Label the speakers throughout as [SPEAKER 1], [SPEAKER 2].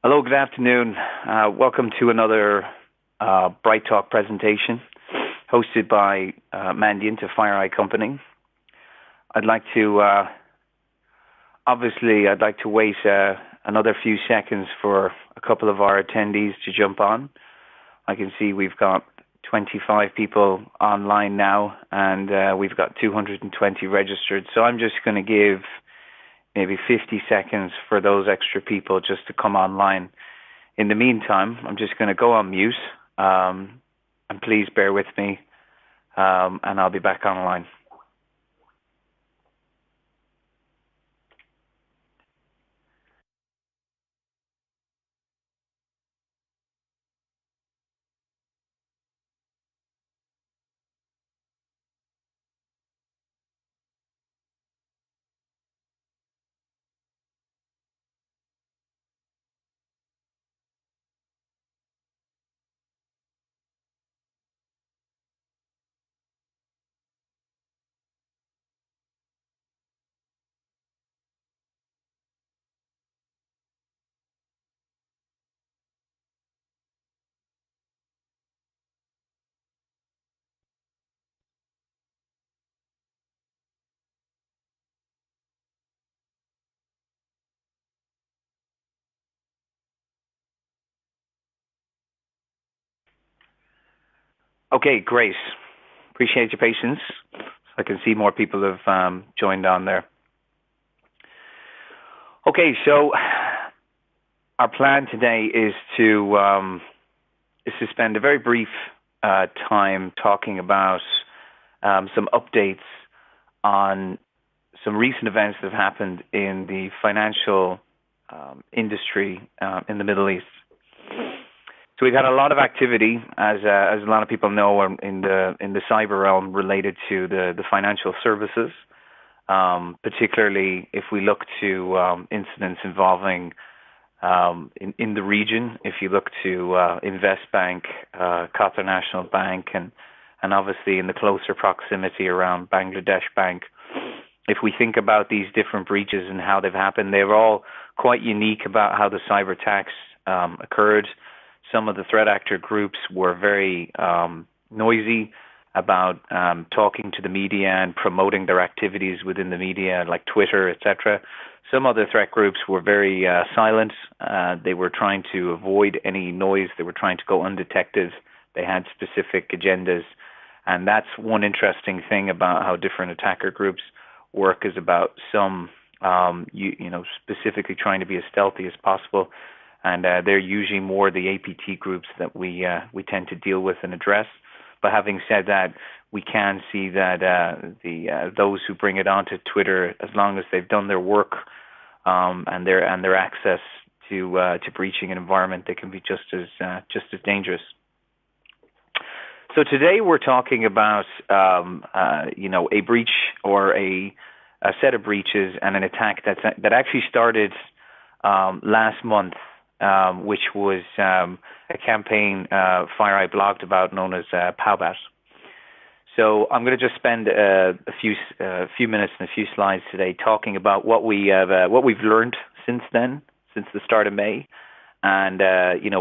[SPEAKER 1] Hello, good afternoon. Welcome to another Bright Talk presentation hosted by Mandiant, a FireEye company. I'd like to wait another few seconds for a couple of our attendees to jump on. I can see we've got 25 people online now, and we've got 220 registered. So I'm just going to give maybe 50 seconds for those extra people just to come online. In the meantime, I'm just going to go on mute, and please bear with me, and I'll be back online. Okay, great. Appreciate your patience. I can see more people have joined on there. Okay, so our plan today is to spend a very brief time talking about some updates on some recent events that have happened in the financial industry in the Middle East. So we've had a lot of activity, as a lot of people know, in the cyber realm related to the financial services, particularly if we look to incidents involving in the region. If you look to Investbank, Qatar National Bank, and obviously in the closer proximity around Bangladesh Bank. If we think about these different breaches and how they've happened, they're all quite unique about how the cyber attacks occurred. Some of the threat actor groups were very noisy about talking to the media and promoting their activities within the media, like Twitter, etc. Some other threat groups were very silent. They were trying to avoid any noise. They were trying to go undetected. They had specific agendas. And that's one interesting thing about how different attacker groups work, is about some, specifically trying to be as stealthy as possible. And they're usually more the APT groups that we tend to deal with and address. But having said that, we can see that those who bring it onto Twitter, as long as they've done their work and their access to breaching an environment, they can be just as dangerous. So today we're talking about a breach or a set of breaches and an attack that actually started last month. Which was a campaign FireEye blogged about, known as PowBat. So I'm going to just spend a few minutes and a few slides today talking about what we've learned since then, since the start of May, and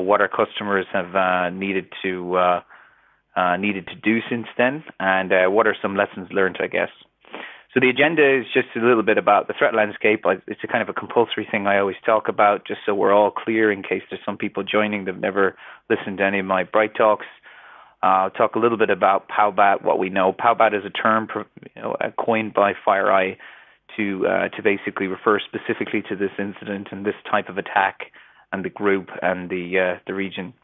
[SPEAKER 1] what our customers have needed to do since then, and what are some lessons learned, I guess. So the agenda is just a little bit about the threat landscape. It's a kind of a compulsory thing I always talk about, just so we're all clear in case there's some people joining that have never listened to any of my Bright Talks. I'll talk a little bit about PowBat, what we know. PowBat is a term coined by FireEye to basically refer specifically to this incident and this type of attack and the group and the region.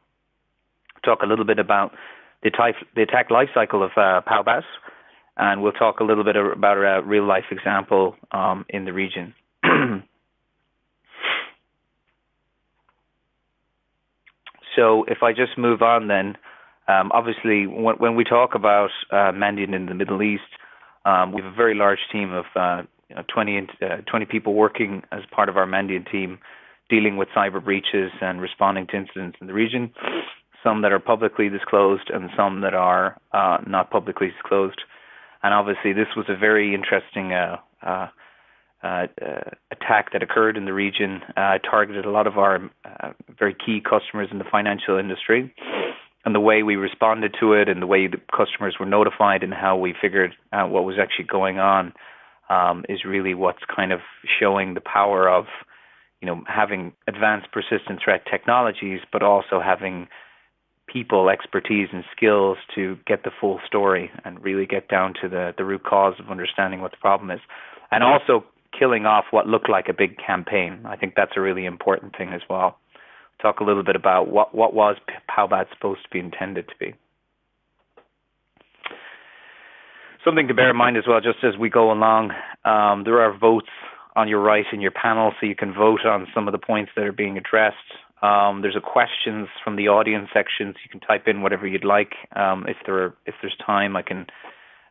[SPEAKER 1] Talk a little bit about the attack life cycle of PowBat. And we'll talk a little bit about a real-life example in the region. So if I just move on then, obviously when we talk about Mandiant in the Middle East, we have a very large team of 20 people working as part of our Mandiant team, dealing with cyber breaches and responding to incidents in the region, some that are publicly disclosed and some that are not publicly disclosed. And obviously, this was a very interesting attack that occurred in the region targeted a lot of our very key customers in the financial industry. And the way we responded to it and the way the customers were notified and how we figured out what was actually going on is really what's kind of showing the power of, having advanced persistent threat technologies, but also having people, expertise, and skills to get the full story and really get down to the root cause of understanding what the problem is. And also killing off what looked like a big campaign. I think that's a really important thing as well. Talk a little bit about what was PowBad supposed to be intended to be. Something to bear in mind as well, just as we go along, there are votes on your right in your panel, so you can vote on some of the points that are being addressed. There's a questions from the audience section, so you can type in whatever you'd like. If there's time, I can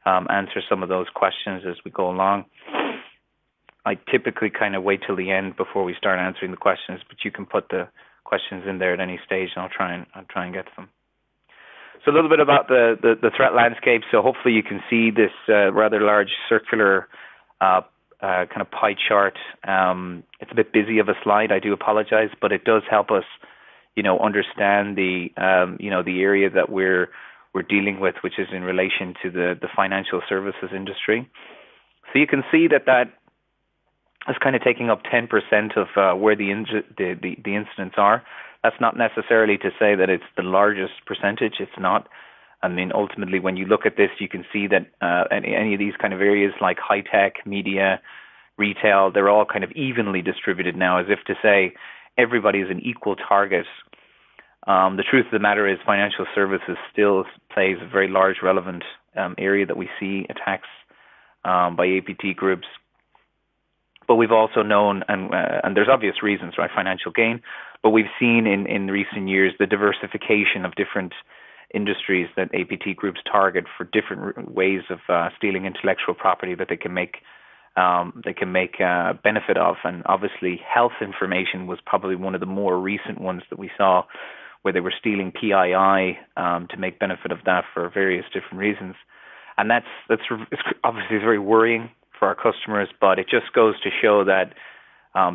[SPEAKER 1] answer some of those questions as we go along. I typically kind of wait till the end before we start answering the questions, but you can put the questions in there at any stage, and I'll try and get to them. So a little bit about the threat landscape. So hopefully you can see this rather large circular kind of pie chart. It's a bit busy of a slide. I do apologize, but it does help us, understand the the area that we're dealing with, which is in relation to the financial services industry. So you can see that is kind of taking up 10% of where the incidents are. That's not necessarily to say that it's the largest percentage. It's not. I mean, ultimately, when you look at this, you can see that any of these kind of areas like high tech, media, retail, they're all kind of evenly distributed now, as if to say everybody is an equal target. The truth of the matter is financial services still plays a very large, relevant area that we see attacks by APT groups. But we've also known, and there's obvious reasons, right, financial gain, but we've seen in recent years the diversification of different industries that APT groups target for different ways of stealing intellectual property that they can make benefit of. And obviously health information was probably one of the more recent ones that we saw, where they were stealing PII to make benefit of that for various different reasons. And that's obviously very worrying for our customers, but it just goes to show that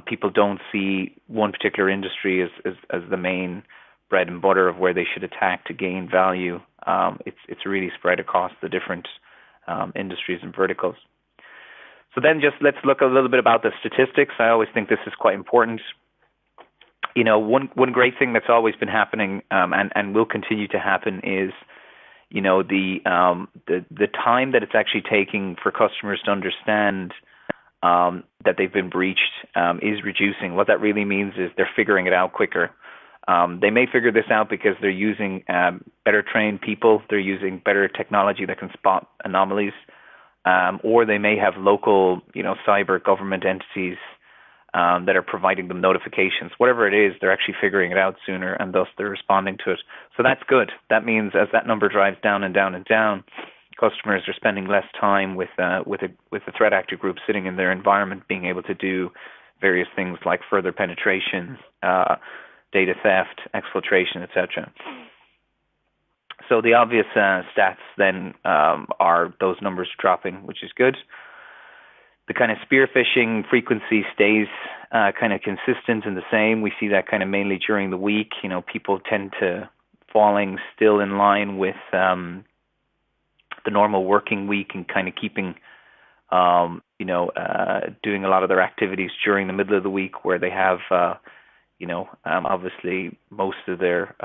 [SPEAKER 1] people don't see one particular industry as the main bread and butter of where they should attack to gain value. It's really spread across the different industries and verticals. So then just let's look a little bit about the statistics. I always think this is quite important. One great thing that's always been happening and will continue to happen is the time that it's actually taking for customers to understand that they've been breached is reducing. What that really means is they're figuring it out quicker. They may figure this out because they're using better trained people, they're using better technology that can spot anomalies, or they may have local, cyber government entities that are providing them notifications. Whatever it is, they're actually figuring it out sooner, and thus they're responding to it. So that's good. That means as that number drives down and down and down, customers are spending less time with the threat actor group sitting in their environment, being able to do various things like further penetration, data theft, exfiltration, etc. So the obvious stats then are those numbers dropping, which is good. The kind of spear phishing frequency stays kind of consistent and the same. We see that kind of mainly during the week. People tend to falling still in line with the normal working week and kind of keeping, doing a lot of their activities during the middle of the week where they have, obviously most of their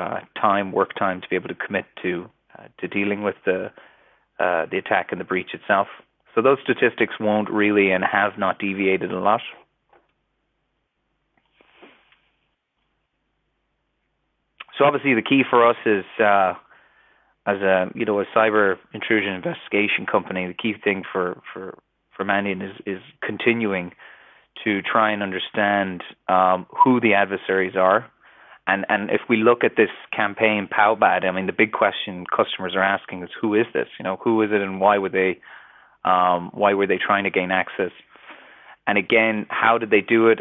[SPEAKER 1] work time to be able to commit to dealing with the attack and the breach itself. So those statistics won't really and have not deviated a lot. So obviously the key for us is, as a cyber intrusion investigation company, the key thing for Mandiant is continuing to try and understand who the adversaries are. And if we look at this campaign, PowBad, I mean, the big question customers are asking is, who is this? Who is it, and why were they trying to gain access? And again, how did they do it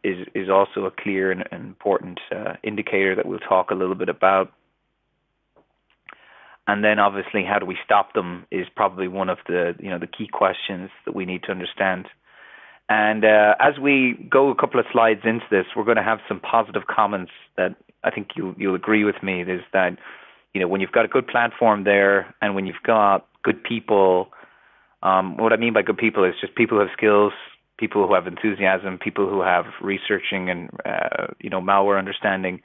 [SPEAKER 1] is also a clear and important indicator that we'll talk a little bit about. And then obviously, how do we stop them is probably one of the key questions that we need to understand. And as we go a couple of slides into this, we're going to have some positive comments that I think you'll agree with me. Is that, when you've got a good platform there, and when you've got good people, what I mean by good people is just people who have skills, people who have enthusiasm, people who have researching and malware understanding.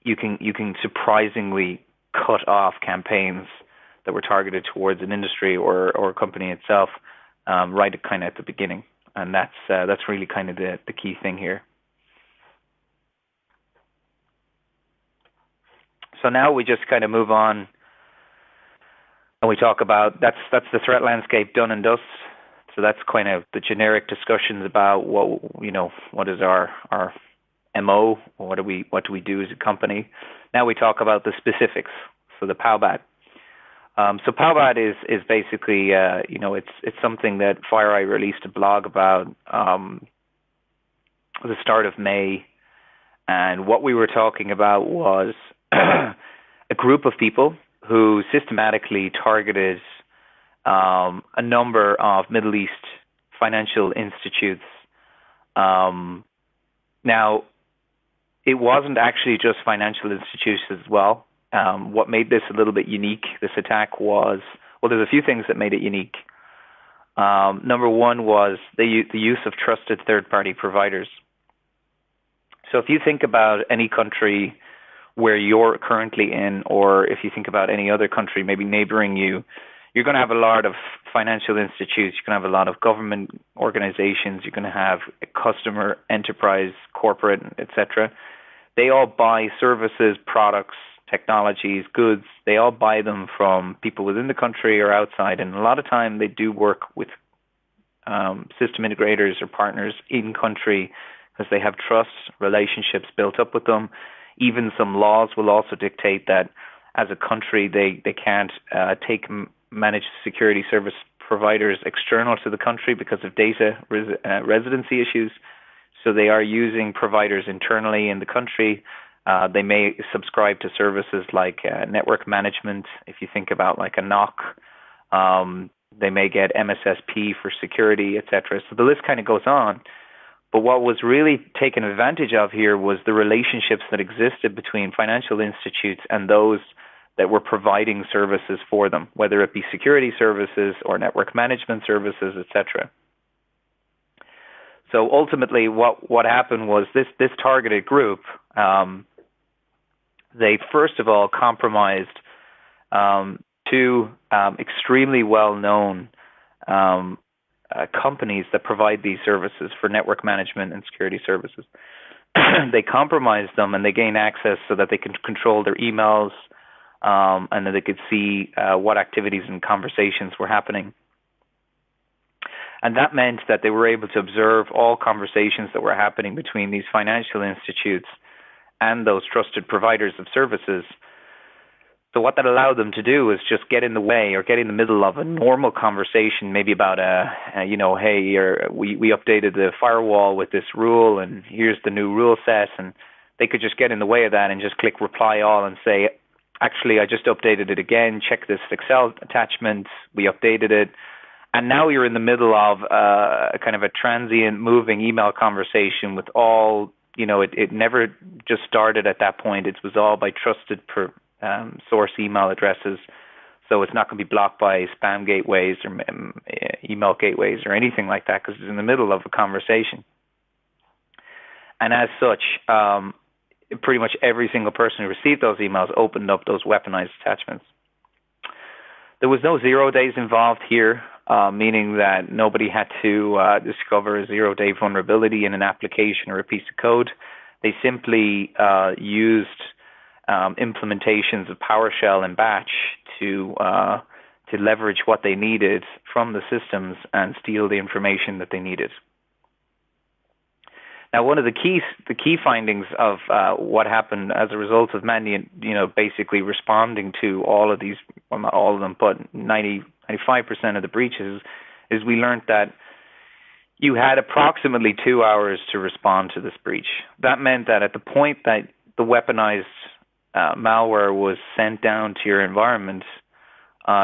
[SPEAKER 1] You can surprisingly cut off campaigns that were targeted towards an industry or a company itself right kind of at the beginning, and that's really kind of the key thing here. So now we just kind of move on, and we talk about that's the threat landscape done and dust. So that's kind of the generic discussions about what is our MO, or what do we do as a company. Now we talk about the specifics. So the PowBat. So PowBat is basically it's something that FireEye released a blog about at the start of May, and what we were talking about was a group of people who systematically targeted a number of Middle East financial institutes. Now, it wasn't actually just financial institutions as well. What made this a little bit unique, this attack, was, there's a few things that made it unique. Number one was the use of trusted third-party providers. So if you think about any country where you're currently in, or if you think about any other country maybe neighboring you, you're going to have a lot of financial institutes, you're going to have a lot of government organizations, you're going to have a customer, enterprise, corporate, etc. They all buy services, products, technologies, goods. They all buy them from people within the country or outside, and a lot of time they do work with system integrators or partners in country because they have trust, relationships built up with them. Even some laws will also dictate that as a country they can't take managed security service providers external to the country because of data residency issues. So they are using providers internally in the country. They may subscribe to services like network management. If you think about like a NOC, they may get MSSP for security, etc. So the list kind of goes on. But what was really taken advantage of here was the relationships that existed between financial institutes and those that were providing services for them, whether it be security services or network management services, etc. So ultimately, what happened was this targeted group, they first of all compromised two extremely well-known companies that provide these services for network management and security services. They compromised them and they gained access so that they can control their emails, and that they could see what activities and conversations were happening. And that meant that they were able to observe all conversations that were happening between these financial institutes and those trusted providers of services. So what that allowed them to do is just get in the way or get in the middle of a normal conversation, maybe about we updated the firewall with this rule and here's the new rule set, and they could just get in the way of that and just click reply all and say, actually, I just updated it again, check this Excel attachment, we updated it. And now you're in the middle of a kind of a transient moving email conversation with all, it never just started at that point. It was all by trusted source email addresses. So it's not going to be blocked by spam gateways or email gateways or anything like that because it's in the middle of a conversation. And as such, pretty much every single person who received those emails opened up those weaponized attachments. There was no 0 days involved here, meaning that nobody had to discover a 0-day vulnerability in an application or a piece of code. They simply used implementations of PowerShell and Batch to leverage what they needed from the systems and steal the information that they needed. Now, one of the key findings of what happened as a result of Mandiant, basically responding to all of these, well, not all of them, but 95% of the breaches, is we learned that you had approximately 2 hours to respond to this breach. That meant that at the point that the weaponized malware was sent down to your environment,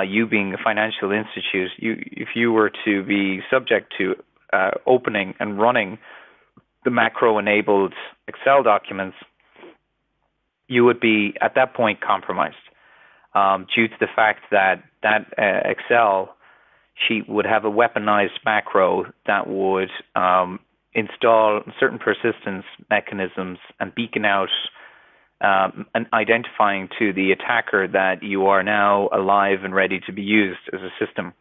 [SPEAKER 1] you being a financial institute, if you were to be subject to opening and running the macro-enabled Excel documents, you would be at that point compromised due to the fact that Excel sheet would have a weaponized macro that would install certain persistence mechanisms and beacon out and identifying to the attacker that you are now alive and ready to be used as a system.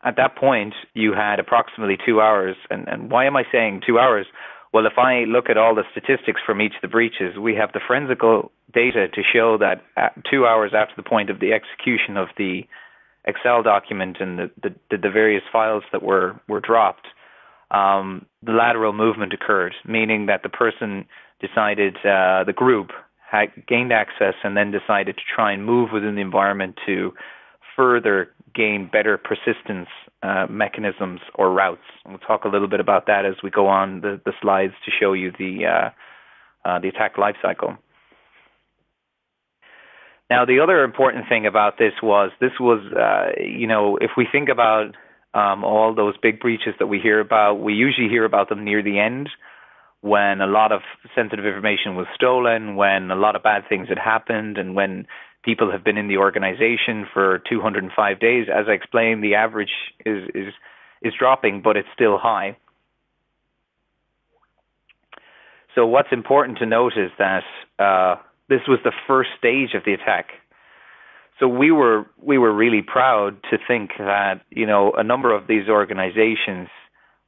[SPEAKER 1] At that point, you had approximately 2 hours. And why am I saying 2 hours? Well, if I look at all the statistics from each of the breaches, we have the forensical data to show that 2 hours after the point of the execution of the Excel document and the various files that were dropped, the lateral movement occurred, meaning that the person decided, the group had gained access and then decided to try and move within the environment to further gain better persistence mechanisms or routes. And we'll talk a little bit about that as we go on the slides to show you the attack lifecycle. Now, the other important thing about this was, if we think about all those big breaches that we hear about, we usually hear about them near the end, when a lot of sensitive information was stolen, when a lot of bad things had happened, and when people have been in the organization for 205 days. As I explained, the average is dropping, but it's still high. So what's important to note is that this was the first stage of the attack. So we were really proud to think that, a number of these organizations,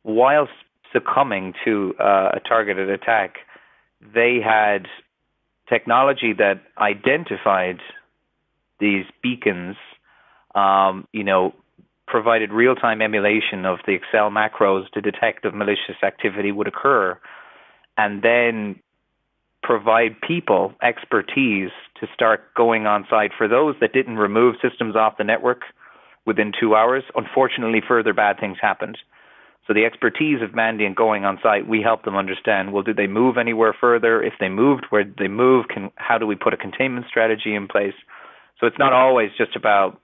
[SPEAKER 1] whilst succumbing to a targeted attack, they had technology that identified these beacons, provided real-time emulation of the Excel macros to detect if malicious activity would occur, and then provide people expertise to start going on site. For those that didn't remove systems off the network within 2 hours, unfortunately, further bad things happened. So the expertise of Mandiant going on site, we help them understand, well, did they move anywhere further? If they moved, where did they move? How do we put a containment strategy in place? So it's not always just about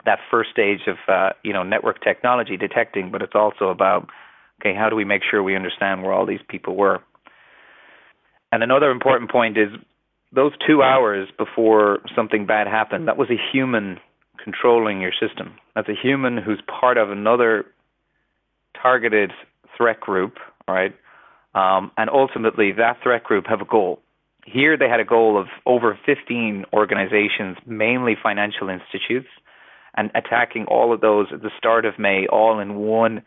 [SPEAKER 1] that first stage of, network technology detecting, but it's also about, okay, how do we make sure we understand where all these people were? And another important point is those 2 hours before something bad happened, that was a human controlling your system. That's a human who's part of another targeted threat group, right? And ultimately, that threat group have a goal. Here they had a goal of over 15 organizations, mainly financial institutes, and attacking all of those at the start of May, all in one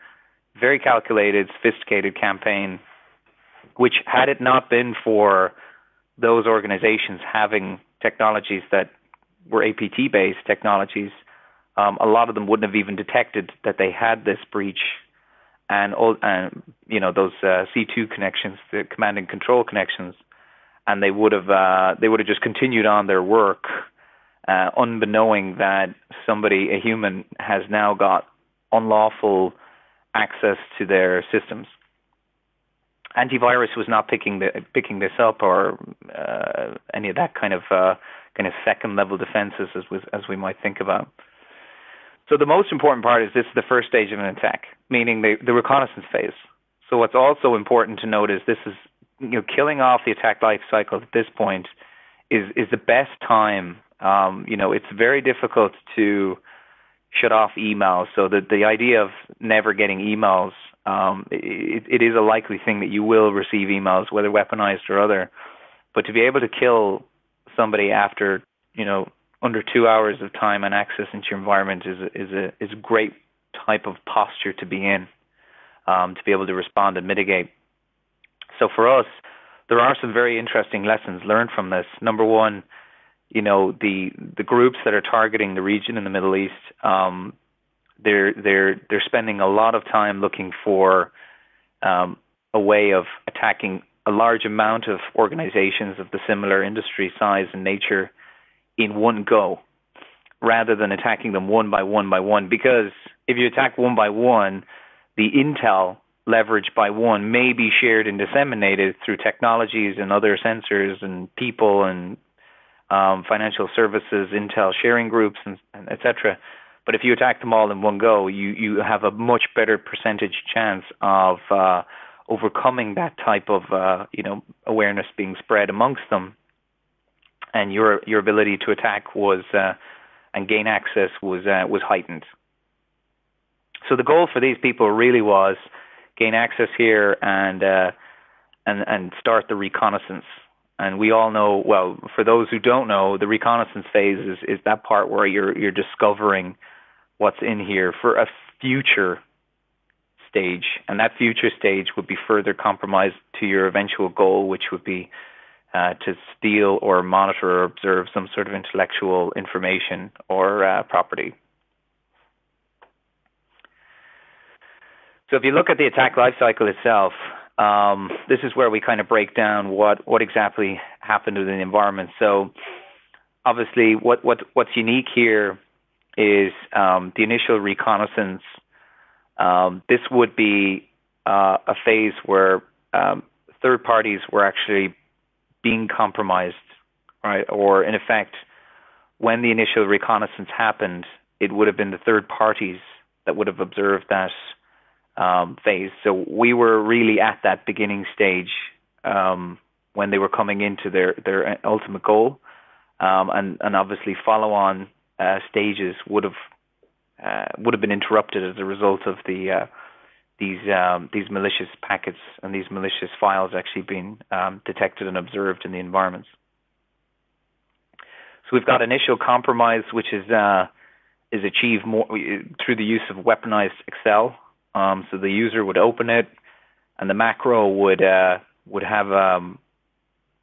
[SPEAKER 1] very calculated, sophisticated campaign, which, had it not been for those organizations having technologies that were APT-based technologies, a lot of them wouldn't have even detected that they had this breach. And those C2 connections, the command and control connections, and they would have just continued on their work, unbeknowing that somebody, a human, has now got unlawful access to their systems. Antivirus was not picking this up, or any of that kind of second level defenses as we might think about. So the most important part is this is the first stage of an attack, meaning the reconnaissance phase. So what's also important to note is this is, killing off the attack life cycle at this point is the best time. It's very difficult to shut off emails. So the idea of never getting emails, it is a likely thing that you will receive emails, whether weaponized or other. But to be able to kill somebody after, under 2 hours of time and access into your environment is a great type of posture to be in, to be able to respond and mitigate. So for us, there are some very interesting lessons learned from this. Number one, the groups that are targeting the region in the Middle East, they're spending a lot of time looking for a way of attacking a large amount of organizations of the similar industry size and nature in one go, rather than attacking them one by one, because if you attack one by one, the intel leveraged by one may be shared and disseminated through technologies and other sensors and people and financial services, intel sharing groups, and et cetera. But if you attack them all in one go, you have a much better percentage chance of overcoming that type of awareness being spread amongst them, and your ability to attack was and gain access was heightened. So the goal for these people really was gain access here and start the reconnaissance. And we all know, well, for those who don't know, the reconnaissance phase is that part where you're discovering what's in here for a future stage. And that future stage would be further compromised to your eventual goal, which would be to steal or monitor or observe some sort of intellectual information or property. So if you look at the attack lifecycle itself, this is where we kind of break down what exactly happened within the environment. So obviously what's unique here is the initial reconnaissance. This would be a phase where third parties were actually being compromised, right? Or in effect, when the initial reconnaissance happened, it would have been the third parties that would have observed that phase. So we were really at that beginning stage when they were coming into their ultimate goal, and obviously follow-on stages would have been interrupted as a result of these malicious packets and these malicious files actually being detected and observed in the environments. So we've got initial compromise, which is achieved more through the use of weaponized Excel. So the user would open it, and the macro would have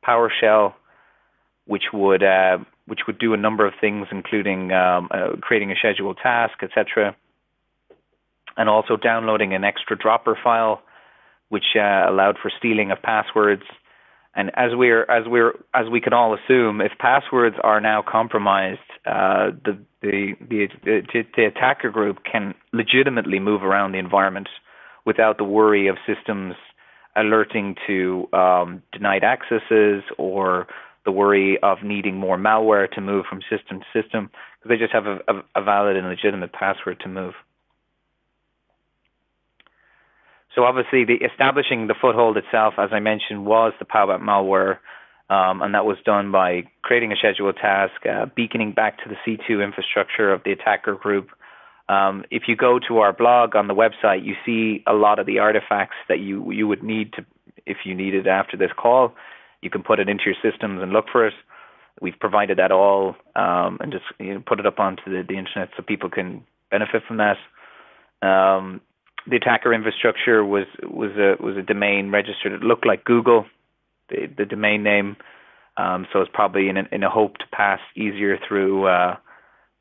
[SPEAKER 1] PowerShell, which would do a number of things, including creating a scheduled task, etc., and also downloading an extra dropper file, which allowed for stealing of passwords. And as we can all assume, if passwords are now compromised, the attacker group can legitimately move around the environment without the worry of systems alerting to denied accesses or the worry of needing more malware to move from system to system, because they just have a valid and legitimate password to move. So obviously, establishing the foothold itself, as I mentioned, was the PowerBat malware, and that was done by creating a scheduled task, beaconing back to the C2 infrastructure of the attacker group. If you go to our blog on the website, you see a lot of the artifacts that you would need to, if you need it after this call. You can put it into your systems and look for it. We've provided that all and just put it up onto the internet so people can benefit from that. The attacker infrastructure was a domain registered. It looked like Google, the domain name, so it's probably in a hope to pass easier through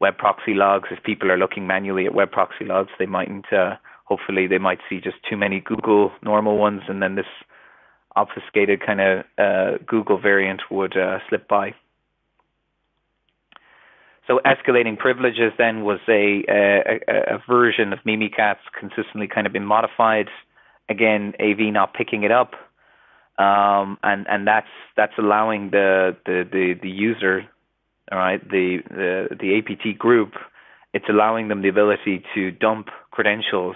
[SPEAKER 1] web proxy logs. If people are looking manually at web proxy logs, they mightn't. Hopefully, they might see just too many Google normal ones, and then this obfuscated kind of Google variant would slip by. So escalating privileges then was a version of Mimikatz consistently kind of been modified. Again, AV not picking it up, and that's allowing the user, all right, the APT group, it's allowing them the ability to dump credentials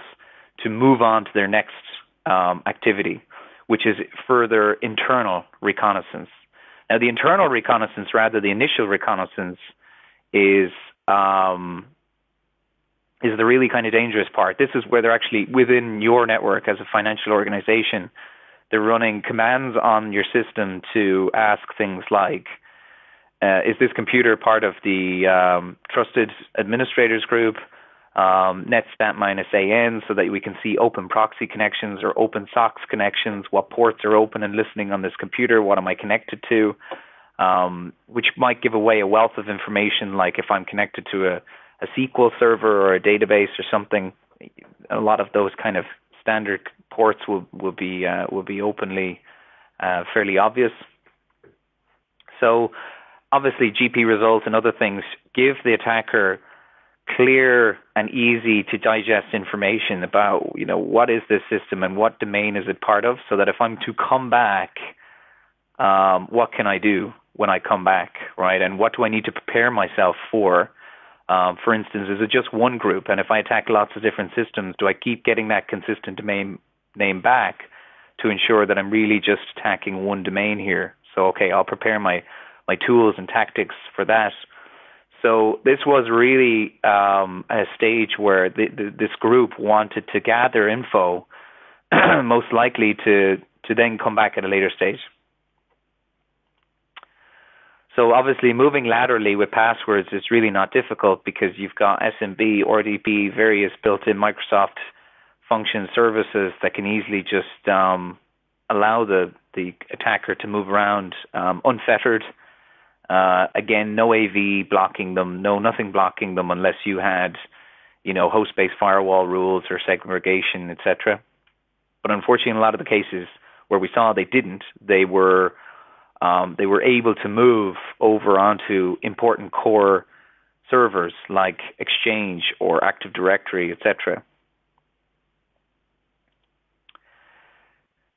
[SPEAKER 1] to move on to their next activity, which is further internal reconnaissance. Now, the internal reconnaissance, rather the initial reconnaissance, is the really kind of dangerous part. This is where they're actually within your network as a financial organization. They're running commands on your system to ask things like, is this computer part of the trusted administrators group, netstat-an, so that we can see open proxy connections or open SOCKS connections, what ports are open and listening on this computer, what am I connected to? Which might give away a wealth of information, like if I'm connected to a SQL server or a database or something. A lot of those kind of standard ports will be openly fairly obvious. So obviously GP results and other things give the attacker clear and easy to digest information about, what is this system and what domain is it part of, so that if I'm to come back, what can I do? when I come back, right? And what do I need to prepare myself for? For instance, is it just one group? And if I attack lots of different systems, do I keep getting that consistent domain name back to ensure that I'm really just attacking one domain here? So, okay, I'll prepare my tools and tactics for that. So this was really a stage where this group wanted to gather info, most likely to then come back at a later stage. So obviously moving laterally with passwords is really not difficult because you've got SMB, RDP, various built-in Microsoft function services that can easily just allow the attacker to move around unfettered. Again, no AV blocking them, nothing blocking them unless you had, host-based firewall rules or segregation, etc. But unfortunately, in a lot of the cases where we saw they didn't, they were able to move over onto important core servers like Exchange or Active Directory, etc.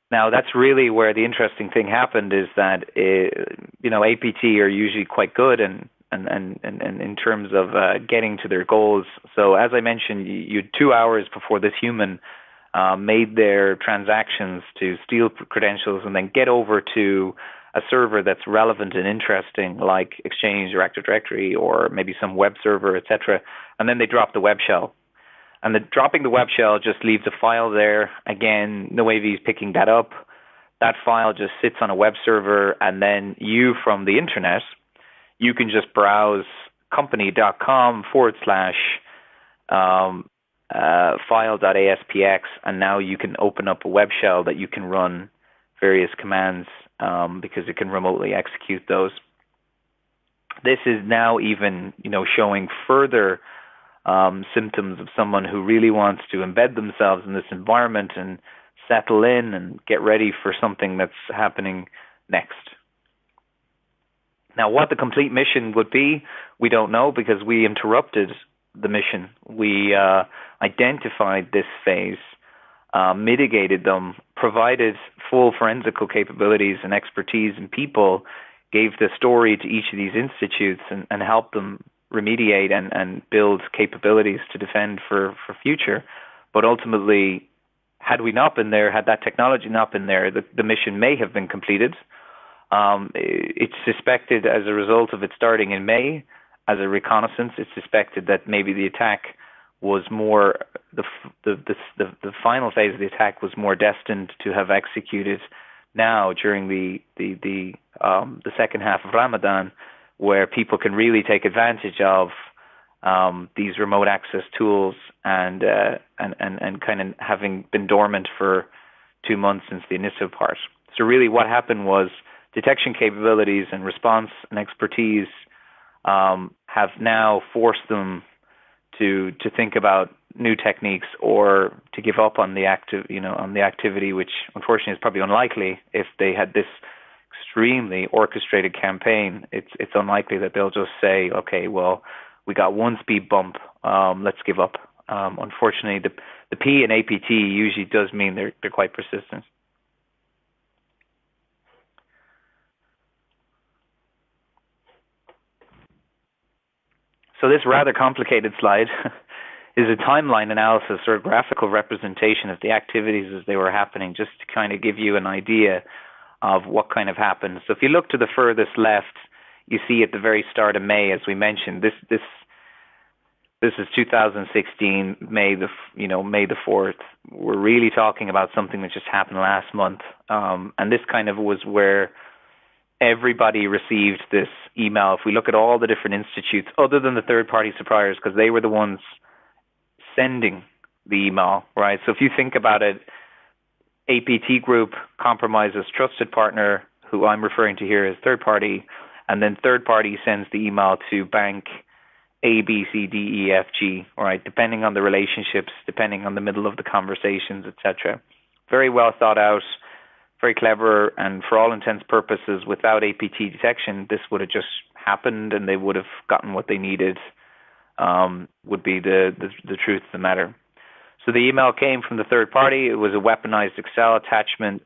[SPEAKER 1] Now, that's really where the interesting thing happened is that, APT are usually quite good and in terms of getting to their goals. So as I mentioned, you 2 hours before this human made their transactions to steal credentials and then get over to a server that's relevant and interesting like Exchange or Active Directory or maybe some web server, etc. And then they drop the web shell. And dropping the web shell just leaves a file there. Again, no AV is picking that up. That file just sits on a web server, and then you, from the internet, you can just browse company.com/file.aspx, and now you can open up a web shell that you can run various commands because it can remotely execute those. This is now even, showing further symptoms of someone who really wants to embed themselves in this environment and settle in and get ready for something that's happening next. Now, what the complete mission would be, we don't know because we interrupted the mission. We identified this phase, mitigated them, provided full forensical capabilities and expertise and people, gave the story to each of these institutes and helped them remediate and build capabilities to defend for future. But ultimately, had we not been there, had that technology not been there, the mission may have been completed. It's suspected as a result of it starting in May as a reconnaissance. It's suspected that maybe the attack was more, the final phase of the attack was more destined to have executed now during the second half of Ramadan, where people can really take advantage of these remote access tools and kind of having been dormant for 2 months since the initial part. So really what happened was detection capabilities and response and expertise have now forced them to think about new techniques or to give up on the activity, which unfortunately is probably unlikely if they had this extremely orchestrated campaign. It's unlikely that they'll just say, okay, well, we got one speed bump, let's give up. Unfortunately, the P in APT usually does mean they're quite persistent. So this rather complicated slide is a timeline analysis or a graphical representation of the activities as they were happening, just to kind of give you an idea of what kind of happened. So if you look to the furthest left, you see at the very start of May, as we mentioned, this is 2016, May the 4th. We're really talking about something that just happened last month, and this kind of was where everybody received this email. If we look at all the different institutes, other than the third-party suppliers, because they were the ones sending the email, right? So if you think about it, APT Group compromises trusted partner, who I'm referring to here as third party, and then third party sends the email to bank A, B, C, D, E, F, G, all right, depending on the relationships, depending on the middle of the conversations, etc. Very well thought out, very clever, and for all intents and purposes, without APT detection, this would have just happened and they would have gotten what they needed, would be the truth of the matter. So the email came from the third party. It was a weaponized Excel attachment.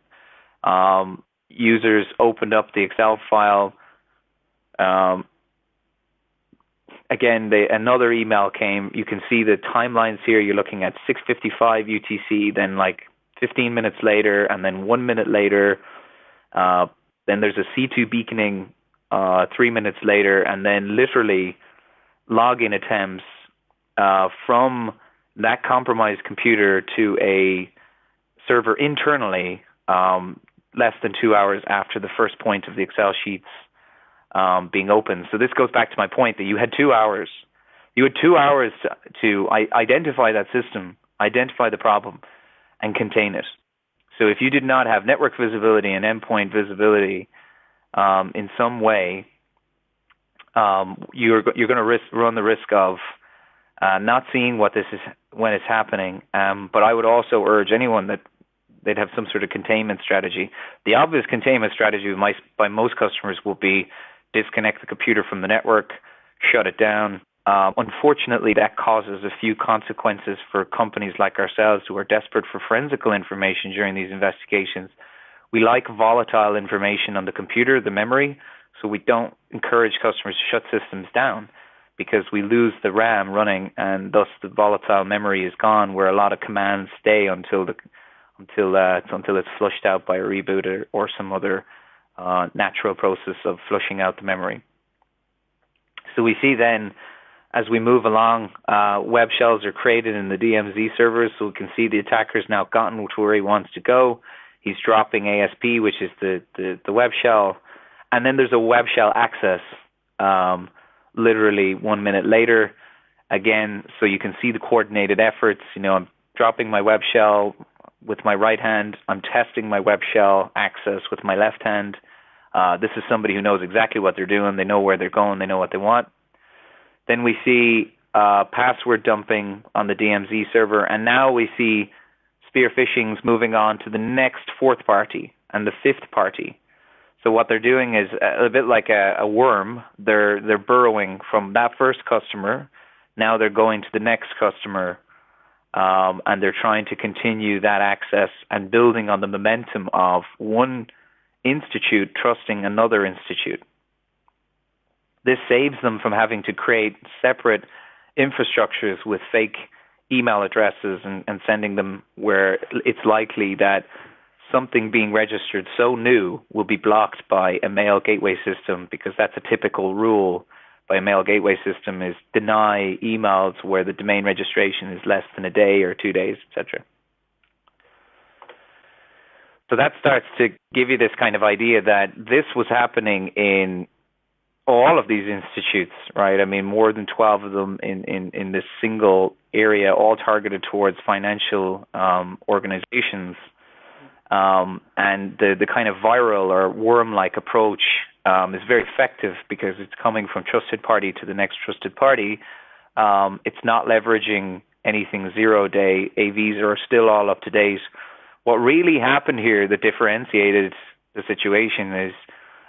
[SPEAKER 1] Users opened up the Excel file, Um, Again, another email came. You can see the timelines here. You're looking at 6:55 UTC, then like 15 minutes later, and then 1 minute later. Then there's a C2 beaconing 3 minutes later, and then literally login attempts from that compromised computer to a server internally less than 2 hours after the first point of the Excel sheets being opened. So this goes back to my point that you had 2 hours. You had 2 hours to identify that system, identify the problem, and contain it. So if you did not have network visibility and endpoint visibility in some way, you're going to run the risk of not seeing what this is when it's happening. But I would also urge anyone that they'd have some sort of containment strategy. The obvious containment strategy by most customers will be disconnect the computer from the network, shut it down. Unfortunately, that causes a few consequences for companies like ourselves who are desperate for forensical information during these investigations. We like volatile information on the computer, the memory, so we don't encourage customers to shut systems down because we lose the RAM running and thus the volatile memory is gone where a lot of commands stay until it's flushed out by a reboot or some other natural process of flushing out the memory. So we see then, as we move along, web shells are created in the DMZ servers, so we can see the attacker's now gotten to where he wants to go. He's dropping ASP, which is the web shell, and then there's a web shell access literally 1 minute later. Again, so you can see the coordinated efforts. I'm dropping my web shell with my right hand. I'm testing my web shell access with my left hand. This is somebody who knows exactly what they're doing. They know where they're going. They know what they want. Then we see password dumping on the DMZ server, and now we see spear phishings moving on to the next fourth party and the fifth party. So what they're doing is a bit like a worm. They're burrowing from that first customer. Now they're going to the next customer, and they're trying to continue that access and building on the momentum of one institute trusting another institute. This saves them from having to create separate infrastructures with fake email addresses and sending them where it's likely that something being registered so new will be blocked by a mail gateway system, because that's a typical rule by a mail gateway system, is deny emails where the domain registration is less than a day or 2 days, etc. So that starts to give you this kind of idea that this was happening in all of these institutes, right? I mean, more than 12 of them in this single area, all targeted towards financial organizations. And the kind of viral or worm-like approach is very effective because it's coming from trusted party to the next trusted party. It's not leveraging anything zero-day. AVs are still all up to date. What really happened here that differentiated the situation is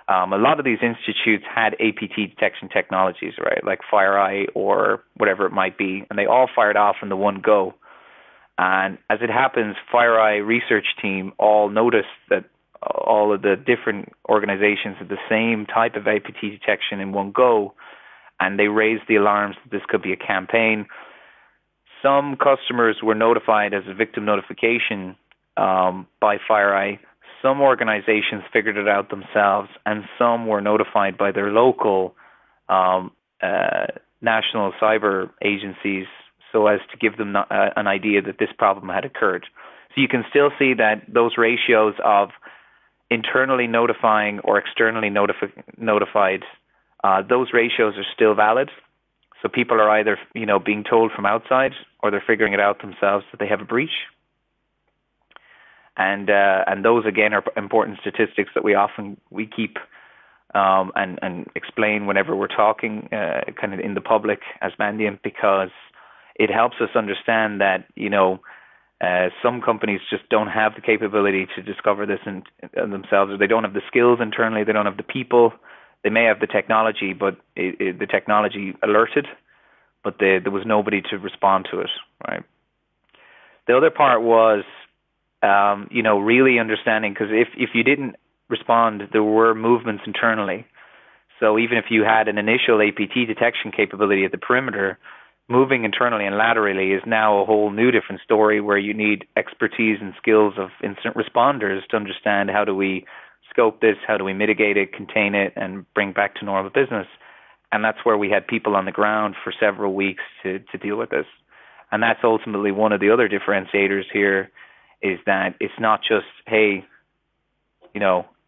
[SPEAKER 1] a lot of these institutes had APT detection technologies, right, like FireEye or whatever it might be, and they all fired off in the one go. And as it happens, FireEye research team all noticed that all of the different organizations had the same type of APT detection in one go, and they raised the alarms that this could be a campaign. Some customers were notified as a victim notification by FireEye. Some organizations figured it out themselves, and some were notified by their local national cyber agencies so as to give them an idea that this problem had occurred. So you can still see that those ratios of internally notifying or externally notified, those ratios are still valid. So people are either being told from outside or they're figuring it out themselves that they have a breach. And those again are important statistics that we keep and explain whenever we're talking kind of in the public as Mandiant, because it helps us understand that some companies just don't have the capability to discover this in themselves, or they don't have the skills internally, they don't have the people. They may have the technology, but the technology alerted, but there was nobody to respond to it, right? The other part was really understanding, because if you didn't respond, there were movements internally. So even if you had an initial APT detection capability at the perimeter, moving internally and laterally is now a whole new different story where you need expertise and skills of incident responders to understand how do we scope this, how do we mitigate it, contain it, and bring back to normal business. And that's where we had people on the ground for several weeks to deal with this. And that's ultimately one of the other differentiators here, is that it's not just, hey,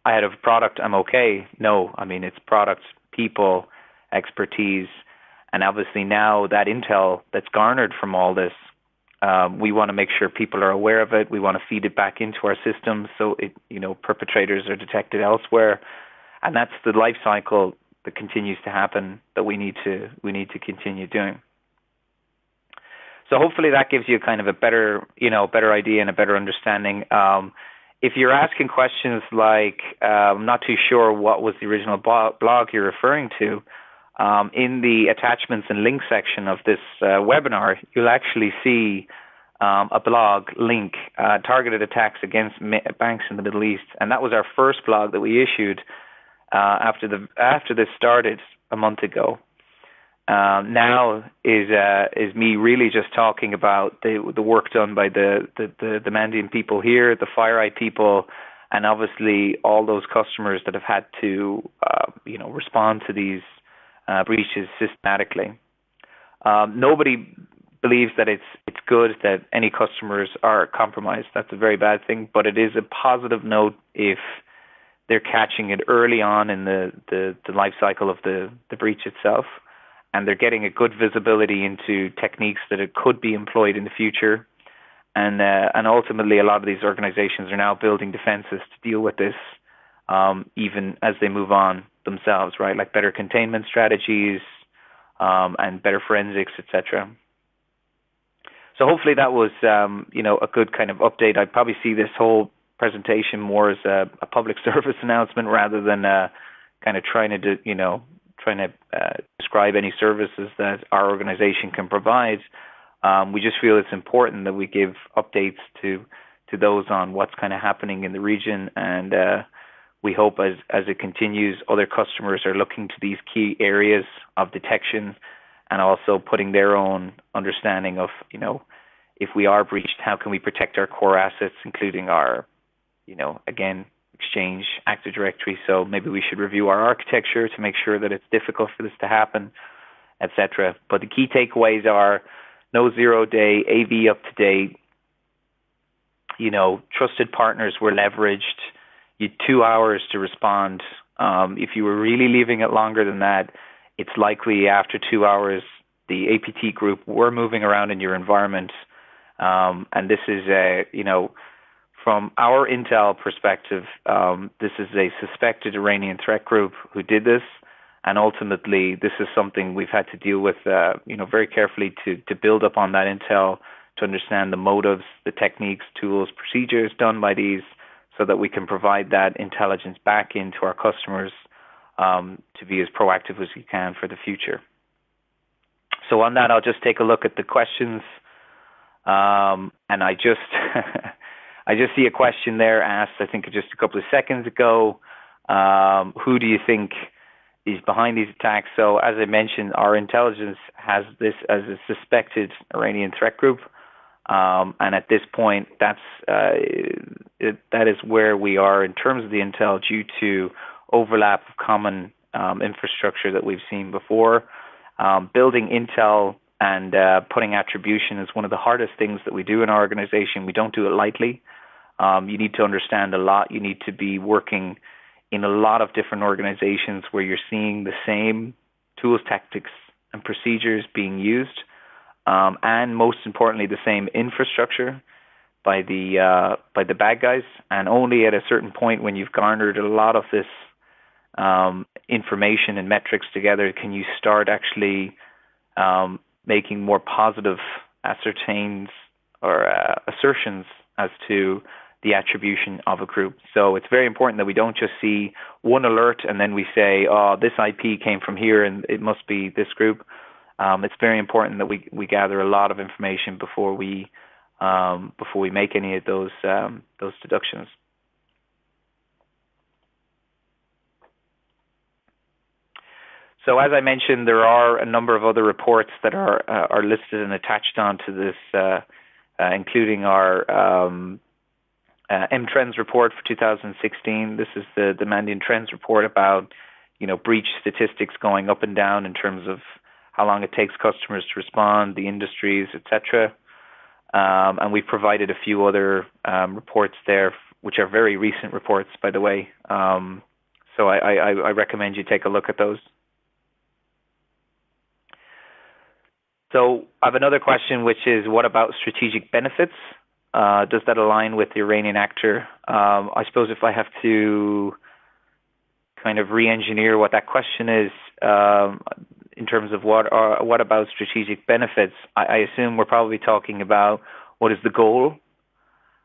[SPEAKER 1] I had a product, I'm okay. No, I mean, it's products, people, expertise, and obviously now that intel that's garnered from all this, we want to make sure people are aware of it. We want to feed it back into our systems so perpetrators are detected elsewhere, and that's the life cycle that continues to happen that we need to continue doing. So hopefully that gives you kind of a better idea and a better understanding. If you're asking questions like, I'm not too sure what was the original blog you're referring to, in the attachments and links section of this webinar, you'll actually see a blog link, targeted attacks against banks in the Middle East. And that was our first blog that we issued after this started a month ago. Now is me really just talking about the work done by the Mandiant people here, the FireEye people, and obviously all those customers that have had to respond to these breaches systematically. Nobody believes that it's good that any customers are compromised. That's a very bad thing, but it is a positive note if they're catching it early on in the life cycle of the breach itself, and they're getting a good visibility into techniques that it could be employed in the future. And ultimately, a lot of these organizations are now building defenses to deal with this, even as they move on themselves, right? Like better containment strategies and better forensics, etc. So hopefully that was, a good kind of update. I'd probably see this whole presentation more as a public service announcement rather than kind of trying to describe any services that our organization can provide. We just feel it's important that we give updates to those on what's kind of happening in the region, and we hope as it continues, other customers are looking to these key areas of detection and also putting their own understanding of, if we are breached, how can we protect our core assets, including our, again, Exchange, Active Directory. So maybe we should review our architecture to make sure that it's difficult for this to happen, etc. But the key takeaways are no zero-day, AV up to date, trusted partners were leveraged. You had 2 hours to respond. If you were really leaving it longer than that, it's likely after 2 hours, the APT group were moving around in your environment. And this is from our intel perspective, this is a suspected Iranian threat group who did this. And ultimately, this is something we've had to deal with, very carefully to build up on that intel, to understand the motives, the techniques, tools, procedures done by these, so that we can provide that intelligence back into our customers to be as proactive as we can for the future. So on that, I'll just take a look at the questions. And I just I just see a question there asked, I think just a couple of seconds ago. Who do you think is behind these attacks? So as I mentioned, our intelligence has this as a suspected Iranian threat group. And at this point, that is where we are in terms of the intel, due to overlap of common infrastructure that we've seen before. Building intel and putting attribution is one of the hardest things that we do in our organization. We don't do it lightly. You need to understand a lot. You need to be working in a lot of different organizations where you're seeing the same tools, tactics, and procedures being used, and most importantly, the same infrastructure by the bad guys. And only at a certain point, when you've garnered a lot of this information and metrics together, can you start actually making more positive ascertains or assertions as to the attribution of a group. So it's very important that we don't just see one alert and then we say, oh, this IP came from here and it must be this group. It's very important that we gather a lot of information before we make any of those deductions. So as I mentioned, there are a number of other reports that are listed and attached onto this, including our M-Trends report for 2016. This is the Mandiant Trends report about, breach statistics going up and down in terms of how long it takes customers to respond, the industries, etc. And we've provided a few other reports there, which are very recent reports, by the way. So I recommend you take a look at those. So I have another question, which is, what about strategic benefits? Does that align with the Iranian actor? I suppose if I have to kind of re-engineer what that question is, in terms of what about strategic benefits, I assume we're probably talking about what is the goal?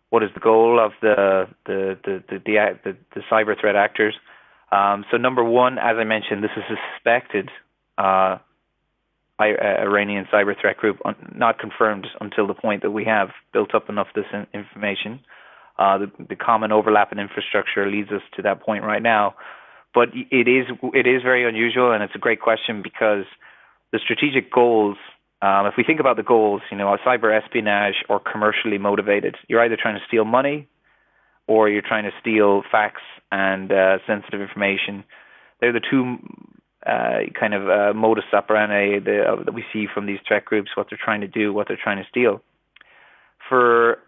[SPEAKER 1] What is the goal of the cyber threat actors? So number one, as I mentioned, this is a suspected Iranian cyber threat group, not confirmed until the point that we have built up enough this information. The common overlap in infrastructure leads us to that point right now. But it is very unusual, and it's a great question because the strategic goals, if we think about the goals, cyber espionage or commercially motivated, you're either trying to steal money or you're trying to steal facts and sensitive information. They're the two kind of modus operandi that we see from these threat groups, what they're trying to do, what they're trying to steal. For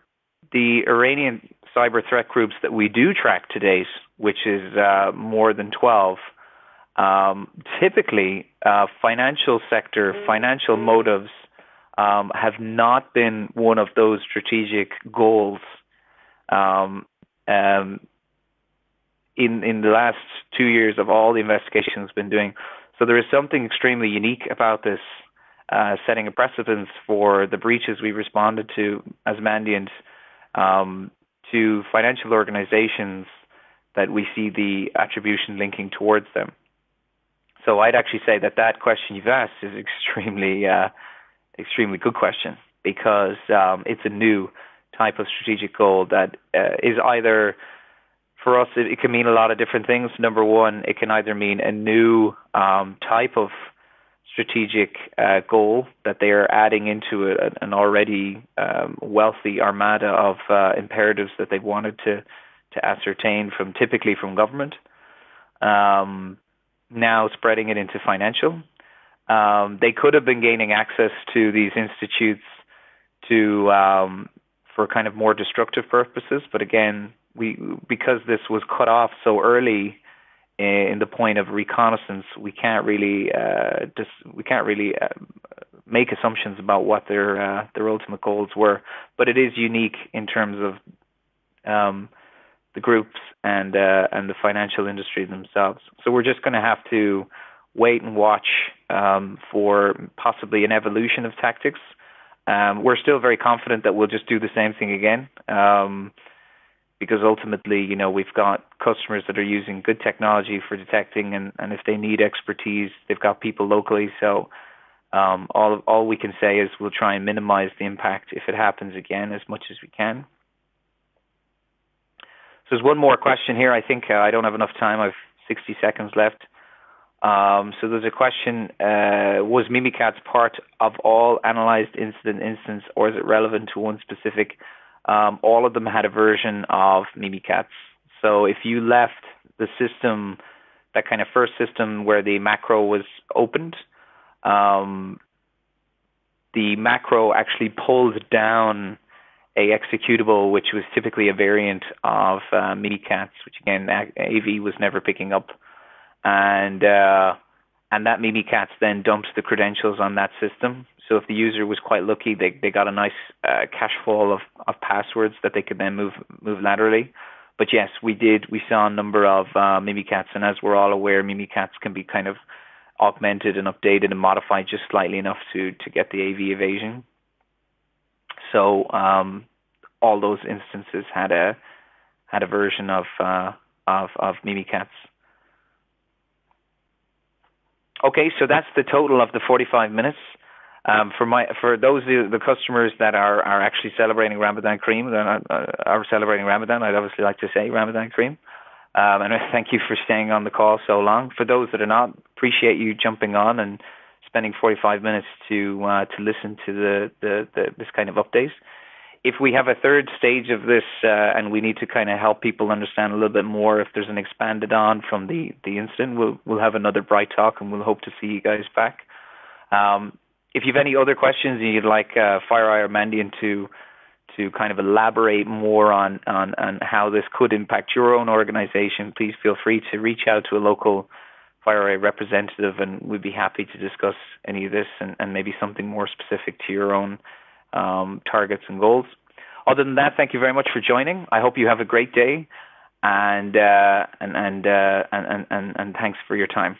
[SPEAKER 1] the Iranian cyber threat groups that we do track to date, which is more than 12, typically financial sector, financial motives have not been one of those strategic goals in the last 2 years of all the investigations been doing. So there is something extremely unique about this, setting a precedence for the breaches we responded to as Mandiant to financial organizations that we see the attribution linking towards them. So I'd actually say that question you've asked is extremely good question, because it's a new type of strategic goal that is either, for us, it can mean a lot of different things. Number one, it can either mean a new type of strategic goal that they are adding into an already wealthy armada of imperatives that they've wanted to ascertain typically from government. Now spreading it into financial. They could have been gaining access to these institutes for kind of more destructive purposes, but again, because this was cut off so early in the point of reconnaissance, we can't really make assumptions about what their ultimate goals were. But it is unique in terms of the groups and the financial industry themselves. So we're just going to have to wait and watch for possibly an evolution of tactics. We're still very confident that we'll just do the same thing again, because ultimately, we've got customers that are using good technology for detecting, and if they need expertise, they've got people locally. So all we can say is we'll try and minimize the impact if it happens again as much as we can. So there's one more question here. I think I don't have enough time. I have 60 seconds left. So there's a question, was Mimikatz part of all analyzed instance, or is it relevant to one specific? All of them had a version of Mimikatz. So if you left the system, that kind of first system where the macro was opened, the macro actually pulled down a executable, which was typically a variant of Mimikatz, which again, AV was never picking up. And that Mimikatz then dumps the credentials on that system. So if the user was quite lucky, they got a nice cache full of passwords that they could then move laterally. But yes, we saw a number of Mimikatz, and as we're all aware, Mimikatz can be kind of augmented and updated and modified just slightly enough to get the AV evasion. So all those instances had a version of Mimikatz. Okay, so that's the total of the 45 minutes. For those the customers that are actually celebrating Ramadan Kareem, are celebrating Ramadan, I'd obviously like to say Ramadan Kareem. And I thank you for staying on the call so long. For those that are not, appreciate you jumping on and spending 45 minutes to listen to this kind of update. If we have a third stage of this and we need to kind of help people understand a little bit more, if there's an expanded on from the incident, we'll have another bright talk, and we'll hope to see you guys back. If you have any other questions and you'd like FireEye or Mandiant to kind of elaborate more on how this could impact your own organization, please feel free to reach out to a local FireEye representative, and we'd be happy to discuss any of this and maybe something more specific to your own targets and goals. Other than that, thank you very much for joining. I hope you have a great day, and thanks for your time.